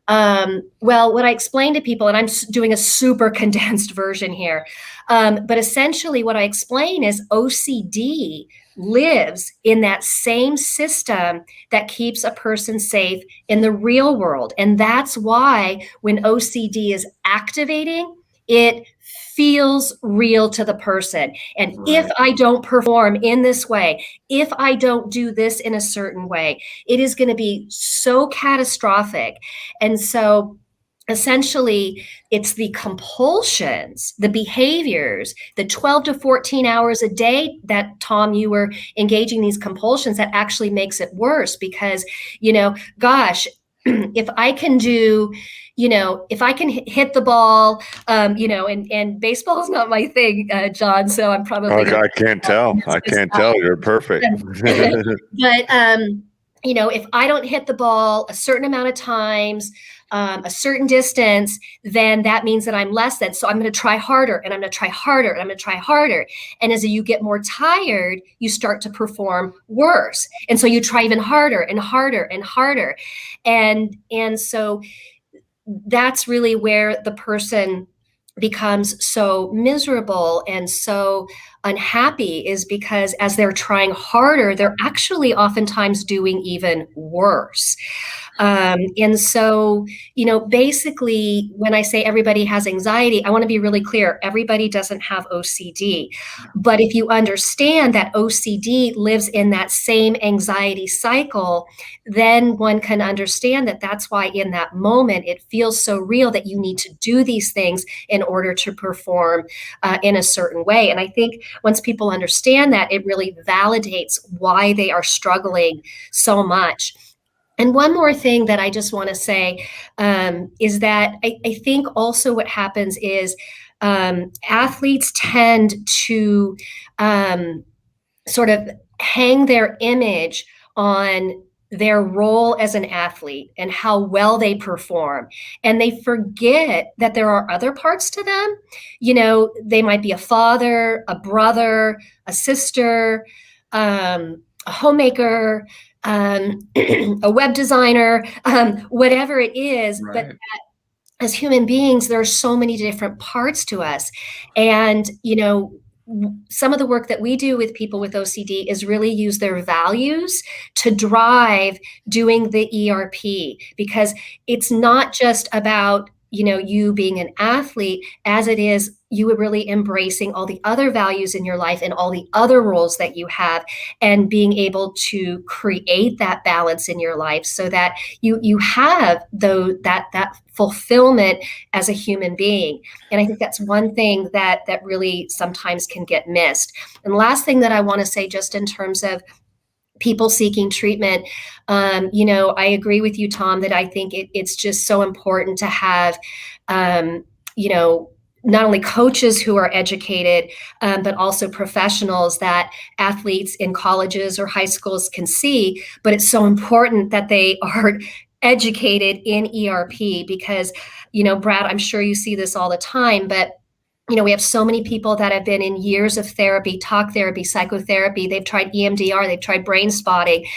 D: Well, what I explain to people, and I'm doing a super condensed version here, but essentially what I explain is OCD lives in that same system that keeps a person safe in the real world. And that's why when OCD is activating, it feels real to the person. And right. If I don't perform in this way, if I don't do this in a certain way, it is going to be so catastrophic. And so essentially, it's the compulsions, the behaviors, the 12 to 14 hours a day that, Tom, you were engaging these compulsions that actually makes it worse, because, gosh, if I can do, if I can hit the ball, and baseball is not my thing, John, so I'm probably.
C: I can't tell. I can't tell. You're perfect.
D: But, if I don't hit the ball a certain amount of times, a certain distance, then that means that I'm less than. So I'm going to try harder, and I'm going to try harder, and I'm going to try harder. And as you get more tired, you start to perform worse. And so you try even harder and harder and harder. And so that's really where the person becomes so miserable and so unhappy, is because as they're trying harder, they're actually oftentimes doing even worse. And so, basically, when I say everybody has anxiety, I want to be really clear. Everybody doesn't have OCD. But if you understand that OCD lives in that same anxiety cycle, then one can understand that that's why in that moment it feels so real that you need to do these things in order to perform in a certain way. And I think once people understand that, it really validates why they are struggling so much. And one more thing that I just want to say is that I think also what happens is athletes tend to sort of hang their image on their role as an athlete and how well they perform. And they forget that there are other parts to them. They might be a father, a brother, a sister, a homemaker, a web designer, whatever it is. Right. But as human beings, there are so many different parts to us. And, some of the work that we do with people with OCD is really use their values to drive doing the ERP, because it's not just about you being an athlete as it is you really embracing all the other values in your life and all the other roles that you have, and being able to create that balance in your life so that you have that fulfillment as a human being. And I think that's one thing that really sometimes can get missed. And the last thing that I want to say, just in terms of people seeking treatment, I agree with you, Tom, that I think it's just so important to have, not only coaches who are educated, but also professionals that athletes in colleges or high schools can see. But it's so important that they are educated in ERP because, Brad, I'm sure you see this all the time, but we have so many people that have been in years of therapy, talk therapy, psychotherapy. They've tried EMDR, they've tried brain spotting.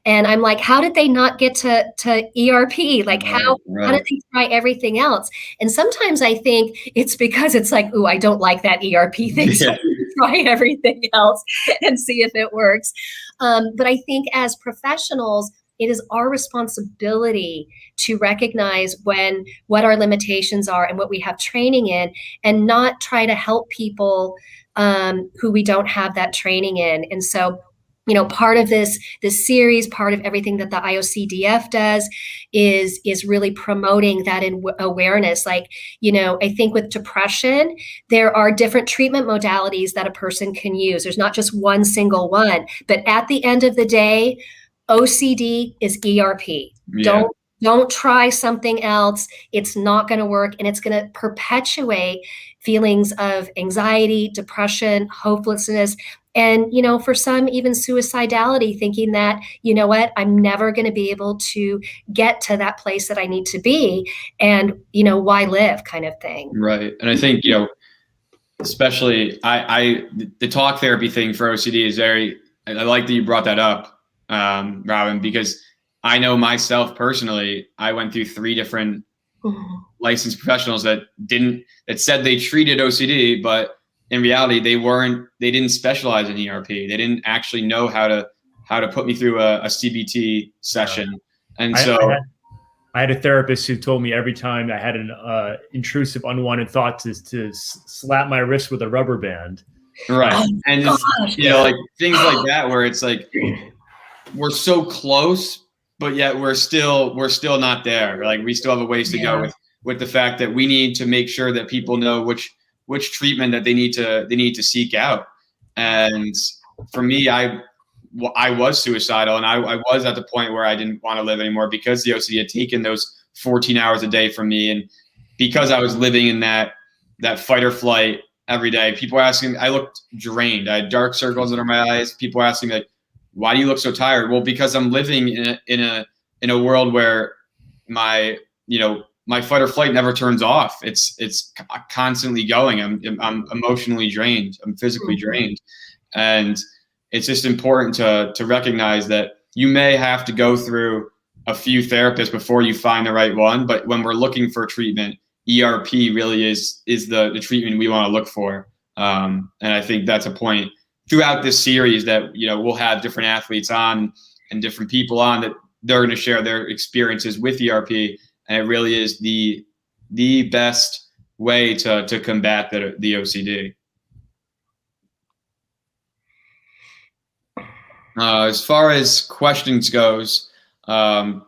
D: And I'm like, how did they not get to ERP? Like, how did they try everything else? And sometimes I think it's because it's like, ooh, I don't like that ERP thing. So try everything else and see if it works. But I think as professionals, it is our responsibility to recognize what our limitations are and what we have training in, and not try to help people who we don't have that training in. And so, part of this series, part of everything that the IOCDF does is really promoting that awareness. Like, I think with depression, there are different treatment modalities that a person can use. There's not just one single one, but at the end of the day, OCD is ERP.
A: Yeah.
D: Don't try something else. It's not going to work, and it's going to perpetuate feelings of anxiety, depression, hopelessness, and for some even suicidality, thinking that, what, I'm never going to be able to get to that place that I need to be, and why live, kind of thing.
A: Right. And I think especially the talk therapy thing for OCD is I like that you brought that up, Robin, because I know myself personally, I went through 3 different licensed professionals that said they treated OCD, but in reality, they didn't specialize in ERP. They didn't actually know how to put me through a CBT session. And
B: I had a therapist who told me every time I had an intrusive, unwanted thought to slap my wrist with a rubber band.
A: Right. And just, like things like that, where it's like, we're so close, but yet we're still not there. Like, we still have a ways to go with the fact that we need to make sure that people know which treatment that they need to seek out. And for me, I was suicidal, and I was at the point where I didn't want to live anymore because the OCD had taken those 14 hours a day from me. And because I was living in that fight or flight every day, people were asking me, I looked drained. I had dark circles under my eyes. People were asking me, like, why do you look so tired? Well, because I'm living in a world where my fight or flight never turns off. It's constantly going. I'm emotionally drained. I'm physically drained. And it's just important to recognize that you may have to go through a few therapists before you find the right one. But when we're looking for treatment, ERP really is the treatment we want to look for. And I think that's a point throughout this series that, we'll have different athletes on and different people on that they're going to share their experiences with ERP. And it really is the best way to combat the OCD. As far as questions goes,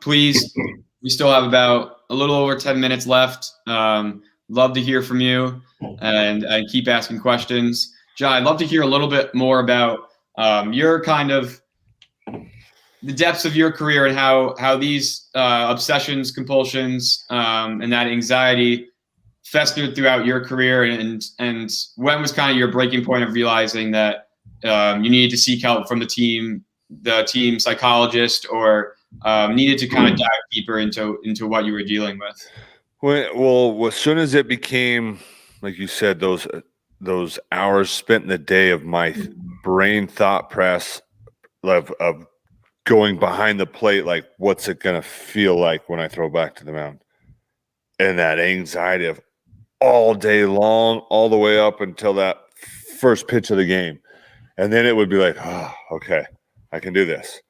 A: please, we still have about a little over 10 minutes left. Love to hear from you and keep asking questions. John, I'd love to hear a little bit more about your kind of the depths of your career and how these obsessions, compulsions, and that anxiety festered throughout your career, and when was kind of your breaking point of realizing that you needed to seek help from the team psychologist, or needed to kind of dive deeper into what you were dealing with?
C: Well, as soon as it became, like you said, those hours spent in the day of my brain thought press of going behind the plate, like, what's it going to feel like when I throw back to the mound? And that anxiety of all day long, all the way up until that first pitch of the game. And then it would be like, oh, okay, I can do this.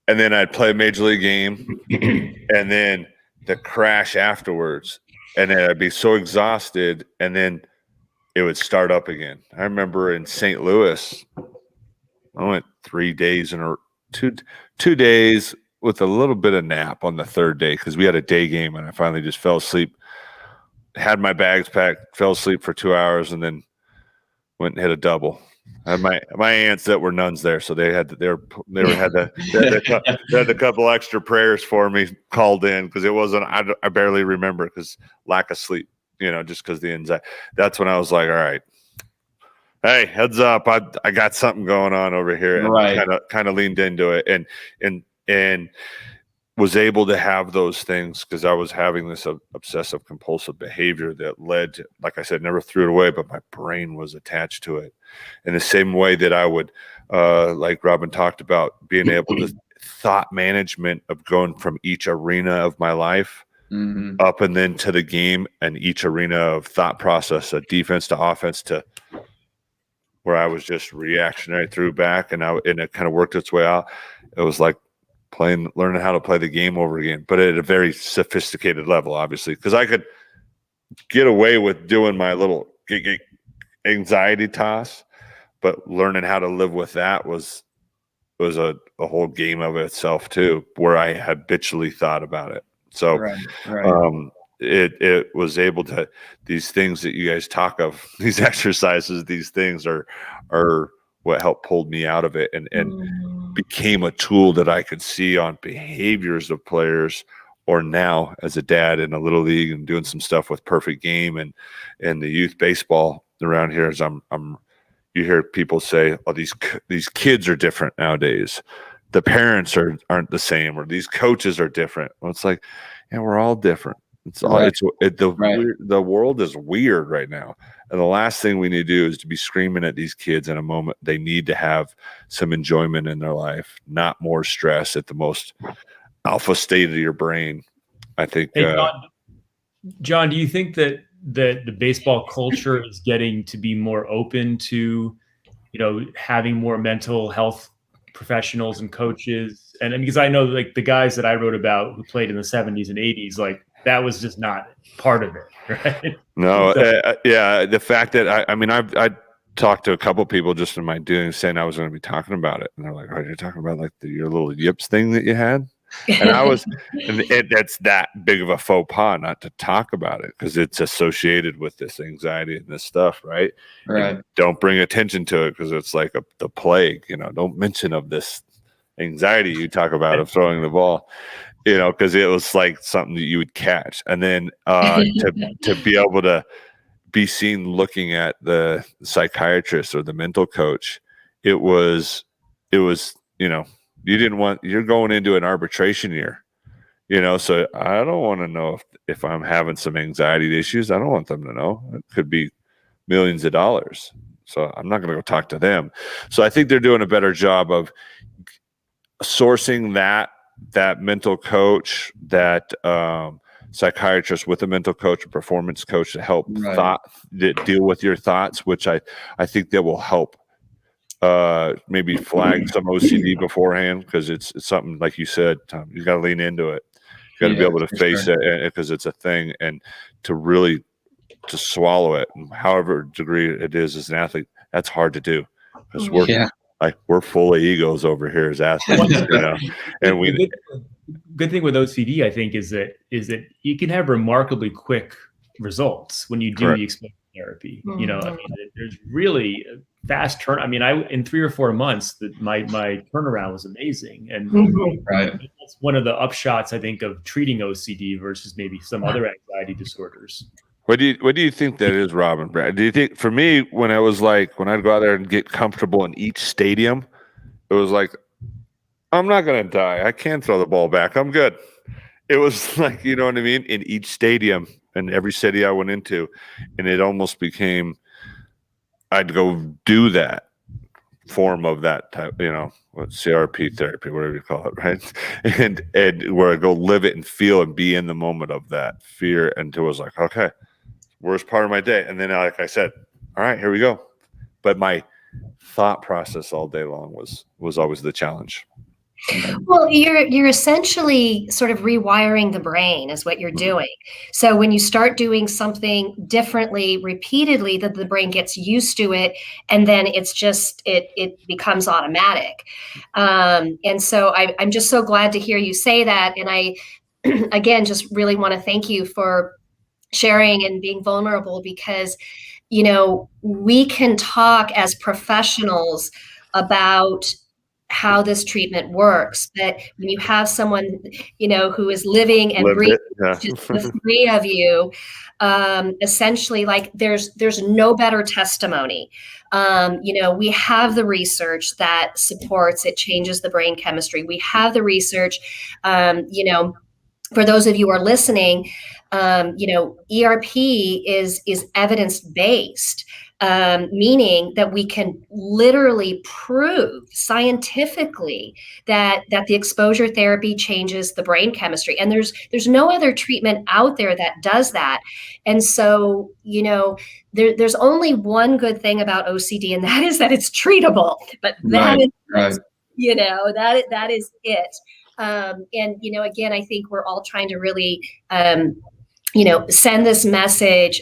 C: And then I'd play a major league game, and then the crash afterwards. and then I'd be so exhausted, and then it would start up again. I remember in St. Louis, I went 3 days in a 2 days with a little bit of nap on the third day because we had a day game, and I finally just fell asleep. Had my bags packed, fell asleep for 2 hours, and then went and hit a double. I had my aunts that were nuns there, so they had a couple extra prayers for me called in because it wasn't. I barely remember because lack of sleep, just because the anxiety. That's when I was like, all right, hey, heads up, I got something going on over here, and
A: Right.
C: kind of leaned into it, and was able to have those things because I was having this obsessive compulsive behavior that led to, like I said, never threw it away, but my brain was attached to it. In the same way that I would, like Robin talked about, being able to thought management of going from each arena of my life up and then to the game, and each arena of thought process, a defense to offense to where I was just reactionary, threw back, and it kind of worked its way out. It was like learning how to play the game over again, but at a very sophisticated level, obviously, because I could get away with doing my little anxiety toss, but learning how to live with that was a whole game of itself too, where I habitually thought about it. So
A: Right.
C: It was able to, these things that you guys talk of, these exercises, these things are what helped pulled me out of it and became a tool that I could see on behaviors of players, or now as a dad in a little league and doing some stuff with Perfect Game and the youth baseball around here. As you hear people say, "Oh, these kids are different nowadays. The parents aren't the same, or these coaches are different." Well, it's like, yeah, we're all different. It's all
A: Right.
C: the world is weird right now, and the last thing we need to do is to be screaming at these kids in a moment. They need to have some enjoyment in their life, not more stress at the most alpha state of your brain. I think.
B: Hey, John, do you think that the baseball culture is getting to be more open to, having more mental health professionals and coaches? And because I know, like, the guys that I wrote about who played in the 70s and 80s, like, that was just not part of it, right?
C: No, yeah. The fact that I talked to a couple people just in my doing, saying I was going to be talking about it, and they're like, "Are you talking about like your little yips thing that you had?" And I was, and that's that big of a faux pas not to talk about it because it's associated with this anxiety and this stuff, right?
A: Right.
C: And don't bring attention to it because it's like the plague, Don't mention of this anxiety you talk about of throwing the ball, because it was like something that you would catch, and then to be able to be seen looking at the psychiatrist or the mental coach, it was you're going into an arbitration year, so I don't want to know if I'm having some anxiety issues. I don't want them to know. It could be millions of dollars, so I'm not going to go talk to them. So I think they're doing a better job of sourcing that mental coach, that psychiatrist with a mental coach, a performance coach to help deal with your thoughts, which I think that will help maybe flag some OCD beforehand, because it's something, like you said, Tom, you got to lean into it. You got to be able to face it because it's a thing, and to swallow it, and however degree it is as an athlete, that's hard to do because we're full of egos over here as athletes, and
B: good thing with OCD, I think, is that you can have remarkably quick results when you do the exposure therapy. There's really fast turn. In 3 or 4 months, that my turnaround was amazing, and that's one of the upshots, I think, of treating OCD versus maybe some other anxiety disorders.
C: What do you think that is, Robin? Brad? Do you think, for me, when I'd go out there and get comfortable in each stadium, it was like, I'm not going to die. I can throw the ball back. I'm good. It was like, you know what I mean? In each stadium and every city I went into, and it almost became, I'd go do that form of that type, CRP therapy, whatever you call it, right? And where I go live it and feel and be in the moment of that fear until it was like, okay, worst part of my day. And then, like I said, all right, here we go. But my thought process all day long was always the challenge.
D: Well, you're essentially sort of rewiring the brain is what you're doing. So when you start doing something differently repeatedly, that the brain gets used to it, and then it's just it becomes automatic. And so I'm just so glad to hear you say that. And I again just really want to thank you for sharing and being vulnerable, because we can talk as professionals about how this treatment works, but when you have someone who is living and
C: Lived
D: breathing
C: it, yeah.
D: just the three of you, essentially, like there's no better testimony. We have the research that supports it changes the brain chemistry. We have the research, for those of you who are listening, ERP is evidence-based, meaning that we can literally prove scientifically that the exposure therapy changes the brain chemistry. And there's no other treatment out there that does that. And so, there's only one good thing about OCD, and that is that it's treatable. But that is that is it. And again, I think we're all trying to really send this message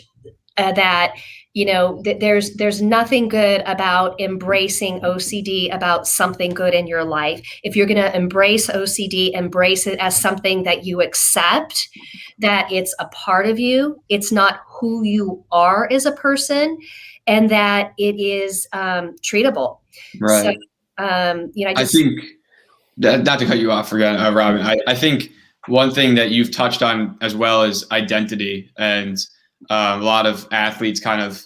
D: that there's nothing good about embracing OCD, about something good in your life. If you're going to embrace OCD, embrace it as something that you accept, that it's a part of you, it's not who you are as a person, and that it is treatable.
A: Right.
D: So,
A: I think, not to cut you off again, Robin, I think one thing that you've touched on as well is identity. And a lot of athletes kind of,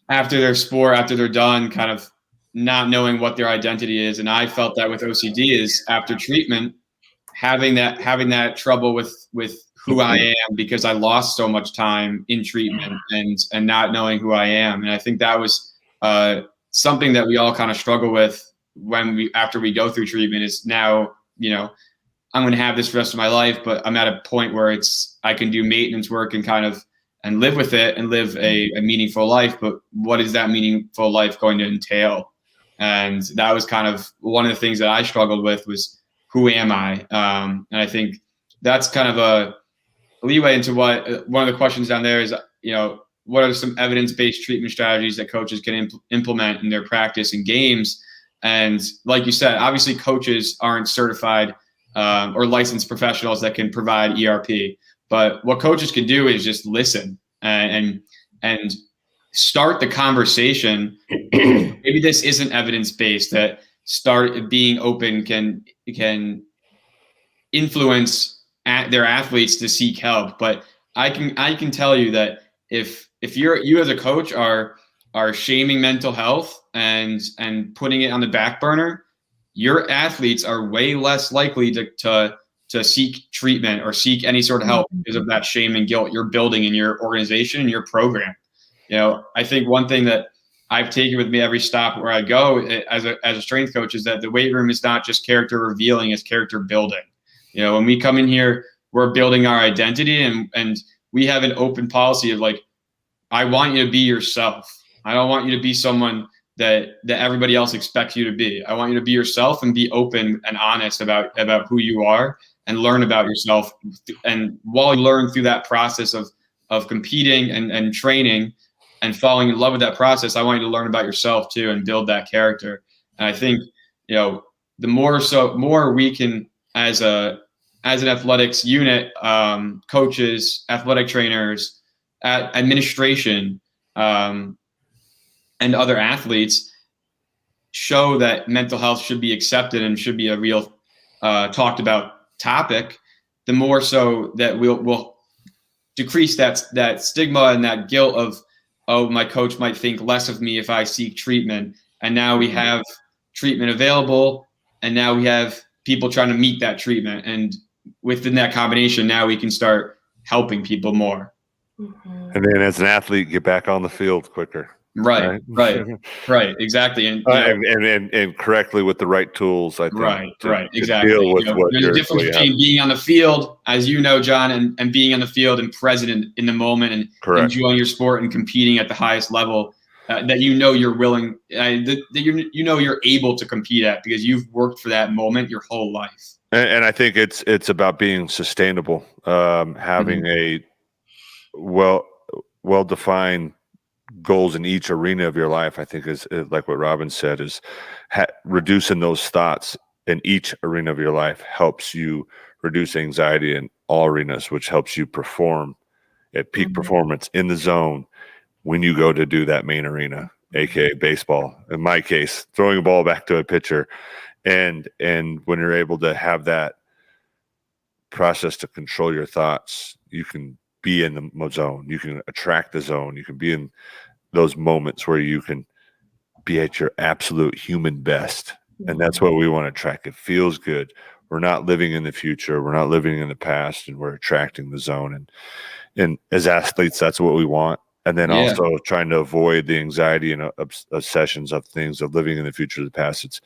A: after their sport, after they're done, kind of not knowing what their identity is. And I felt that with OCD is after treatment, having that trouble with who I am, because I lost so much time in treatment and not knowing who I am. And I think that was something that we all kind of struggle with after we go through treatment, is now, I'm going to have this for the rest of my life, but I'm at a point where I can do maintenance work and live with it and live a meaningful life. But what is that meaningful life going to entail? And that was kind of one of the things that I struggled with, was who am I? And I think that's kind of a leeway into what one of the questions down there is, what are some evidence-based treatment strategies that coaches can implement in their practice and games? And like you said, obviously coaches aren't certified or licensed professionals that can provide ERP. But what coaches can do is just listen and start the conversation. Maybe this isn't evidence-based, that start being open can influence their athletes to seek help. But I can tell you that if you as a coach are shaming mental health and putting it on the back burner, your athletes are way less likely to seek treatment or seek any sort of help because of that shame and guilt you're building in your organization and your program. I think one thing that I've taken with me every stop where I go as a strength coach is that the weight room is not just character revealing, it's character building. When we come in here, we're building our identity, and we have an open policy of like, I want you to be yourself. I don't want you to be someone that everybody else expects you to be. I want you to be yourself and be open and honest about who you are and learn about yourself. And while you learn through that process of competing and training and falling in love with that process, I want you to learn about yourself too and build that character. And I think, the more we can, as an athletics unit, coaches, athletic trainers, administration, and other athletes show that mental health should be accepted and should be a real talked about topic, the more so that we'll decrease that stigma and that guilt of, oh, my coach might think less of me if I seek treatment. And now we have treatment available, and now we have people trying to meet that treatment. And within that combination, now we can start helping people more.
C: And then as an athlete, get back on the field quicker.
A: Right, exactly,
C: and correctly with the right tools, I think.
A: Exactly.
C: Deal with what
A: there's a difference between being on the field, as you know, John, and being on the field and present in the moment and enjoying your sport and competing at the highest level. that you're willing, that you're able to compete at because you've worked for that moment your whole life.
C: And I think it's about being sustainable, having a well-defined goals in each arena of your life. I think is like what Robin said, is reducing those thoughts in each arena of your life helps you reduce anxiety in all arenas, which helps you perform at peak performance in the zone when you go to do that main arena, aka baseball. In my case, throwing a ball back to a pitcher. And when you're able to have that process to control your thoughts, you can be in the zone. You can attract the zone. You can be in those moments where you can be at your absolute human best. And that's what we want to attract. It feels good. We're not living in the future. We're not living in the past, and we're attracting the zone. And as athletes, that's what we want. And then also trying to avoid the anxiety and obsessions of things of living in the future, the past. It's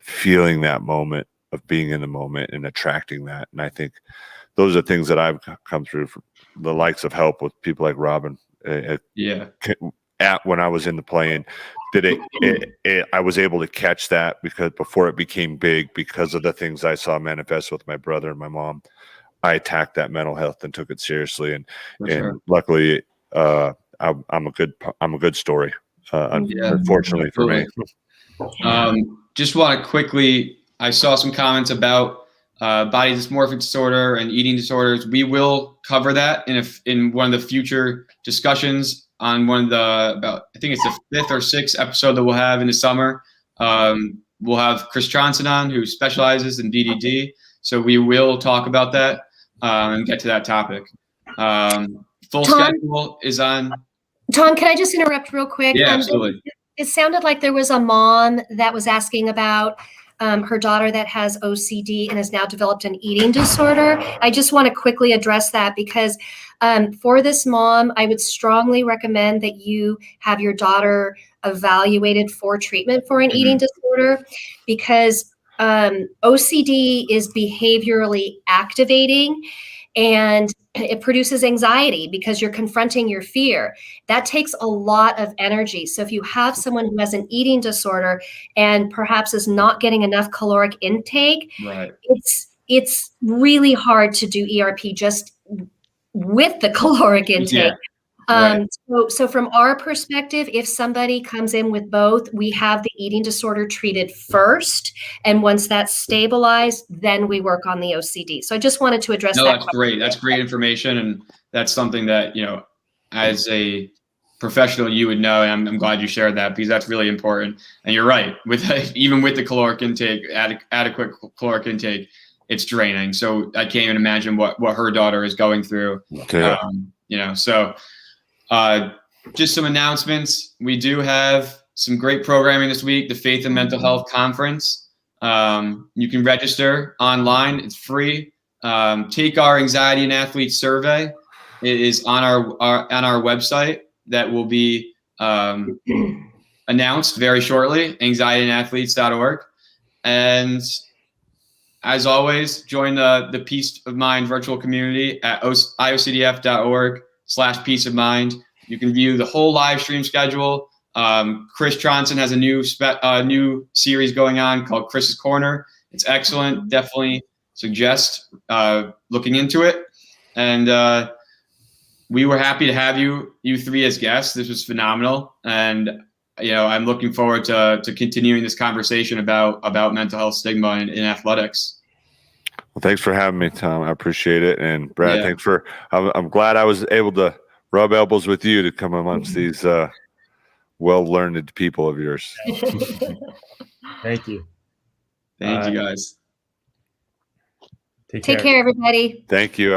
C: feeling that moment of being in the moment and attracting that. And I think those are things that I've come through from the likes of help with people like Robin. When I was in the play-in, I was able to catch that because before it became big, because of the things I saw manifest with my brother and my mom, I attacked that mental health and took it seriously. And luckily, I'm a good story. Unfortunately for me.
A: Just want to quickly, I saw some comments about body dysmorphic disorder and eating disorders. We will cover that in one of the future discussions on one of the I think it's the 5th or 6th episode that we'll have in the summer. We'll have Chris Johnson on, who specializes in BDD. So we will talk about that and get to that topic. Full schedule is on.
D: Tom, can I just interrupt real quick?
A: Yeah, absolutely.
D: It sounded like there was a mom that was asking about her daughter that has OCD and has now developed an eating disorder. I just want to quickly address that because for this mom, I would strongly recommend that you have your daughter evaluated for treatment for an eating disorder, because OCD is behaviorally activating and it produces anxiety because you're confronting your fear. That takes a lot of energy. So if you have someone who has an eating disorder and perhaps is not getting enough caloric intake, it's really hard to do ERP just with the caloric intake. So from our perspective, if somebody comes in with both, we have the eating disorder treated first. And once that's stabilized, then we work on the OCD. So I just wanted to address that.
A: No, that's great. That's great information. And that's something that, as a professional, you would know. And I'm glad you shared that because that's really important. And you're right. Even with the caloric intake, adequate caloric intake, it's draining. So I can't even imagine what her daughter is going through. Just some announcements. We do have some great programming this week, the Faith and Mental Health Conference. You can register online. It's free. Take our anxiety and athlete survey. It is on our website that will be announced very shortly, anxietyandAthletes.org. And as always, join the Peace of Mind virtual community at IOCDF.org/peace of mind. You can view the whole live stream schedule. Chris Johnson has a new series going on called Chris's Corner. It's excellent. Definitely suggest looking into it. And we were happy to have you three as guests. This was phenomenal. And I'm looking forward to continuing this conversation about mental health stigma in athletics.
C: Well, thanks for having me, Tom. I appreciate it. And Brad, thanks I'm glad I was able to rub elbows with you to come amongst these well-learned people of yours.
B: Thank you.
A: Thank you, guys.
D: Take care, everybody.
C: Thank you.